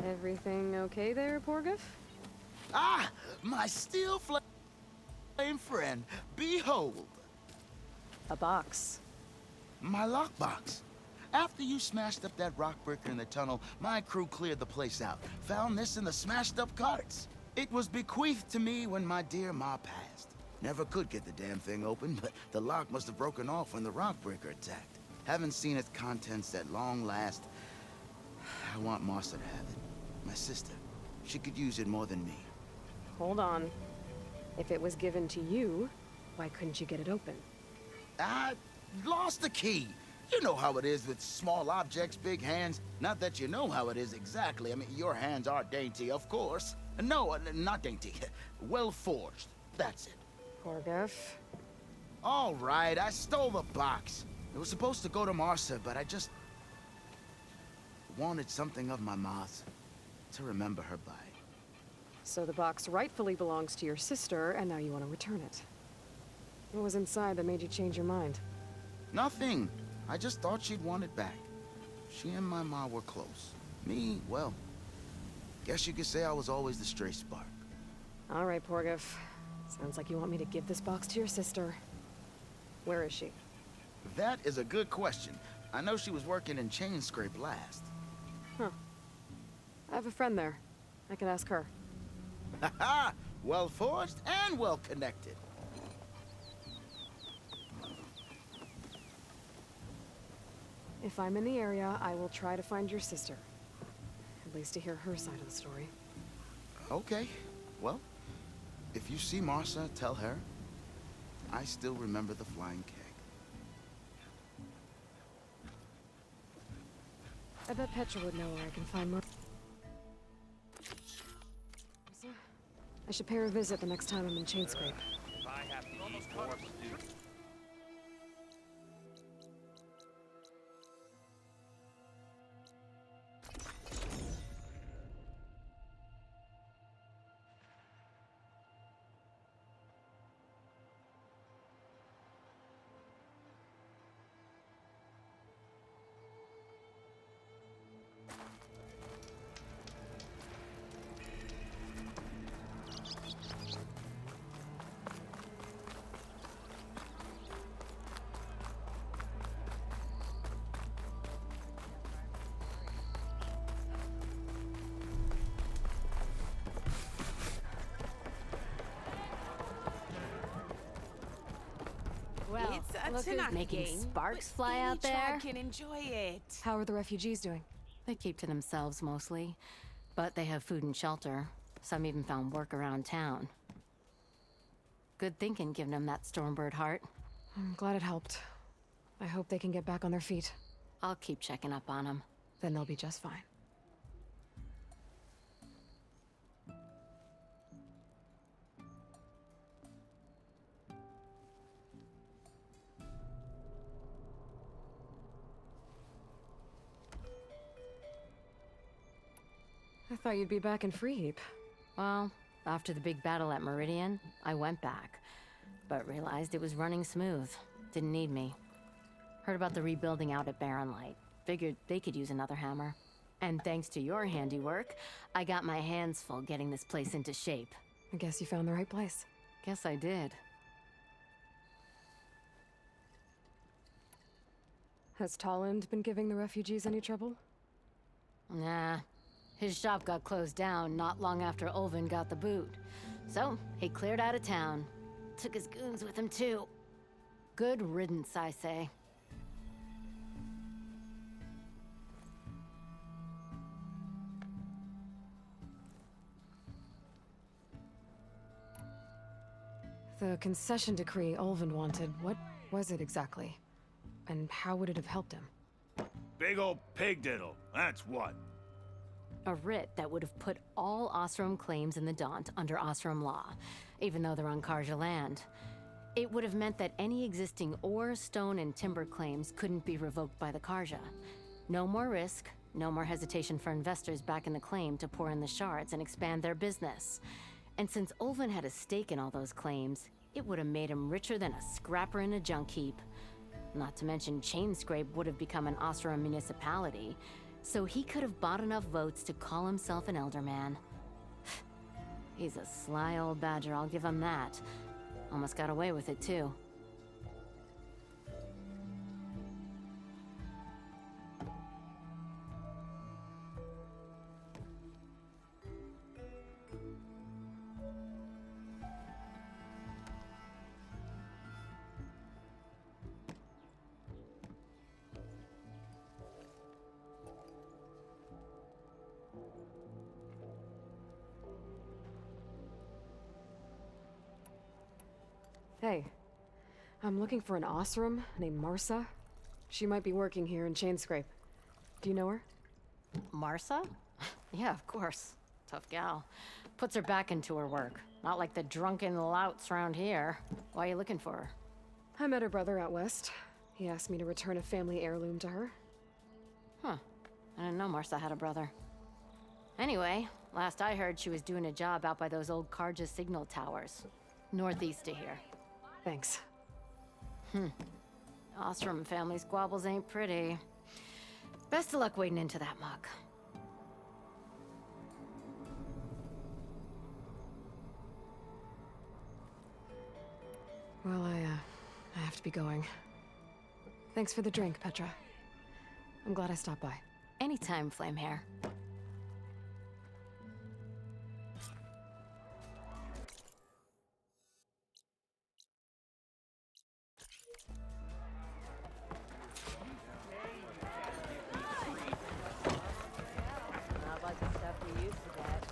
Everything okay there, Porgif? Ah! My steel flame friend, behold! A box. My lockbox. After you smashed up that rock breaker in the tunnel, my crew cleared the place out. Found this in the smashed up carts. It was bequeathed to me when my dear ma passed. Never could get the damn thing open, but the lock must have broken off when the rock breaker attacked. Haven't seen its contents at long last. I want Martha to have it. My sister. She could use it more than me. Hold on. If it was given to you, why couldn't you get it open? I lost the key. You know how it is with small objects, big hands. Not that you know how it is exactly. I mean, your hands are dainty, of course. No, not dainty. Well forged. That's it. Porgif. All right, I stole the box. It was supposed to go to Martha, but I just wanted something of my ma's to remember her by. So the box rightfully belongs to your sister, and now you want to return it. What was inside that made you change your mind? Nothing. I just thought she'd want it back. She and my ma were close. Me, well, guess you could say I was always the stray spark. All right, Porgif. Sounds like you want me to give this box to your sister. Where is she? That is a good question. I know she was working in Chainscrape last. Huh. I have a friend there. I could ask her. Ha-ha! Well forged and well connected. If I'm in the area, I will try to find your sister. At least to hear her side of the story. Okay. Well, if you see Martha, tell her I still remember the flying keg. I bet Petra would know where I can find more. I should pay her a visit the next time I'm in Chainscrape. If I have to use more stew. Well, look it's a who's Tanaka making game, sparks but fly any out there. tribe can enjoy it. How are the refugees doing? They keep to themselves mostly, but they have food and shelter. Some even found work around town. Good thinking giving them that Stormbird heart. I'm glad it helped. I hope they can get back on their feet. I'll keep checking up on them. Then they'll be just fine. I thought you'd be back in Freeheap. Well, after the big battle at Meridian, I went back, but realized it was running smooth. Didn't need me. Heard about the rebuilding out at Barren Light. Figured they could use another hammer. And thanks to your handiwork, I got my hands full getting this place into shape. I guess you found the right place. Guess I did. Has Tolland been giving the refugees any trouble? Nah. His shop got closed down not long after Ulvin got the boot. So, he cleared out of town. Took his goons with him, too. Good riddance, I say. The concession decree Ulvin wanted, what was it exactly? And how would it have helped him? Big old pig diddle, that's what. A writ that would have put all Osram claims in the Daunt under Osram law, even though they're on Karja land. It would have meant that any existing ore, stone, and timber claims couldn't be revoked by the Karja. No more risk, no more hesitation for investors back in the claim to pour in the shards and expand their business. And since Ulvin had a stake in all those claims, it would have made him richer than a scrapper in a junk heap. Not to mention Chainscrape would have become an Osram municipality, So he could have bought enough votes to call himself an elderman. He's a sly old badger, I'll give him that. Almost got away with it, too. Hey, I'm looking for an Osram named Marsa. She might be working here in Chainscrape. Do you know her? Marsa? Yeah, of course. Tough gal. Puts her back into her work. Not like the drunken louts around here. Why are you looking for her? I met her brother out west. He asked me to return a family heirloom to her. Huh. I didn't know Marsa had a brother. Anyway, last I heard she was doing a job out by those old Karja signal towers. Northeast of here. Thanks. Ostrom family squabbles ain't pretty. Best of luck wading into that muck. Well, I have to be going. Thanks for the drink, Petra. I'm glad I stopped by. Anytime, Flamehair. Not like the stuff we used to get.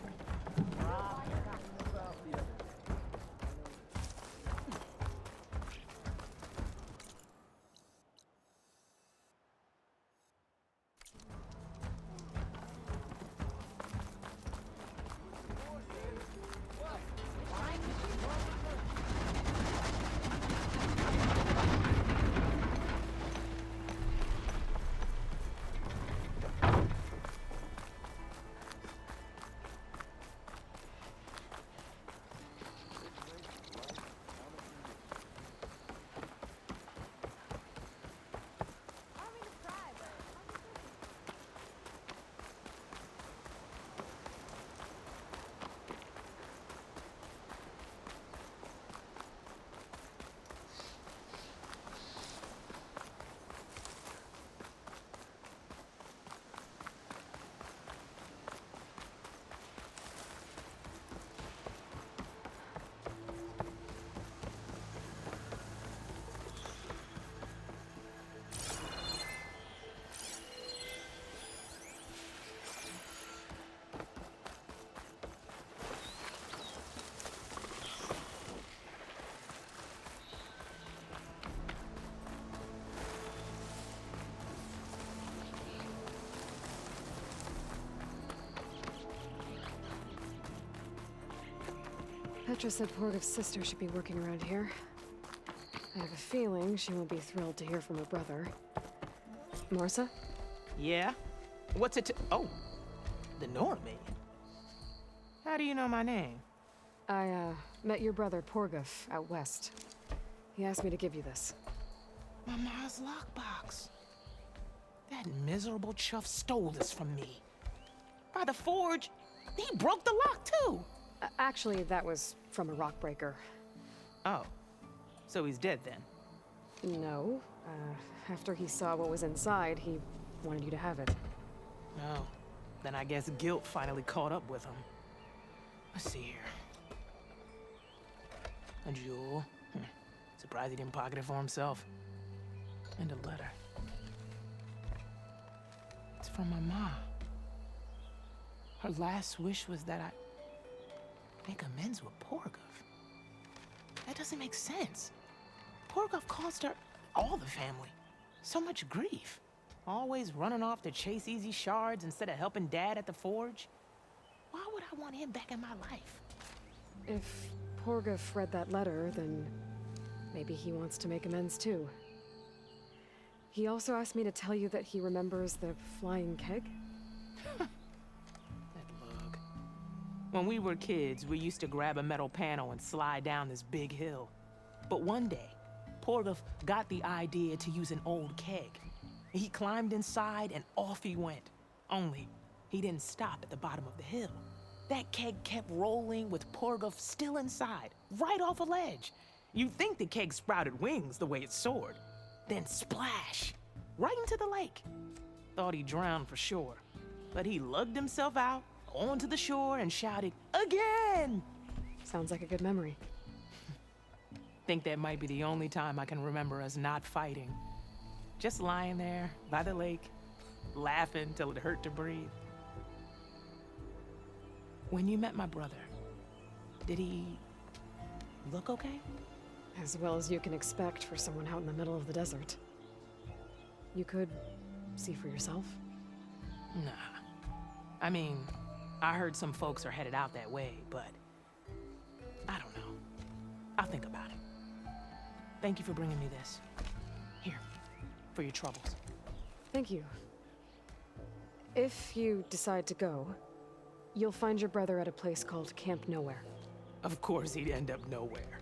Petra said Porgov's sister should be working around here. I have a feeling she won't be thrilled to hear from her brother. Marsa? Yeah? What's it to— Oh, the Norman. How do you know my name? I, met your brother Porgov out west. He asked me to give you this. My ma's lockbox. That miserable chuff stole this from me. By the forge, he broke the lock too. Actually, that was from a rock breaker. Oh, so he's dead then? No. After he saw what was inside, he wanted you to have it. No. Then I guess guilt finally caught up with him. Let's see here. A jewel. Surprised he didn't pocket it for himself. And a letter. It's from my mom. Her last wish was that I make amends with Porgov. That doesn't make sense. Porgov caused her, all the family, so much grief. Always running off to chase easy shards instead of helping Dad at the forge. Why would I want him back in my life? If Porgov read that letter, then maybe he wants to make amends too. He also asked me to tell you that he remembers the flying keg. That lug. When we were kids, we used to grab a metal panel and slide down this big hill. But one day, Porgov got the idea to use an old keg. He climbed inside and off he went. Only, he didn't stop at the bottom of the hill. That keg kept rolling with Porgov still inside, right off a ledge. You'd think the keg sprouted wings the way it soared. Then splash! Right into the lake. Thought he drowned for sure. But he lugged himself out, onto the shore, and shouted, "Again!" Sounds like a good memory. Think that might be the only time I can remember us not fighting. Just lying there, by the lake, laughing till it hurt to breathe. When you met my brother, did he look okay? As well as you can expect for someone out in the middle of the desert. You could see for yourself. Nah. I mean, I heard some folks are headed out that way, but I don't know. I'll think about it. Thank you for bringing me this. Here, for your troubles. Thank you. If you decide to go, you'll find your brother at a place called Camp Nowhere. Of course he'd end up nowhere.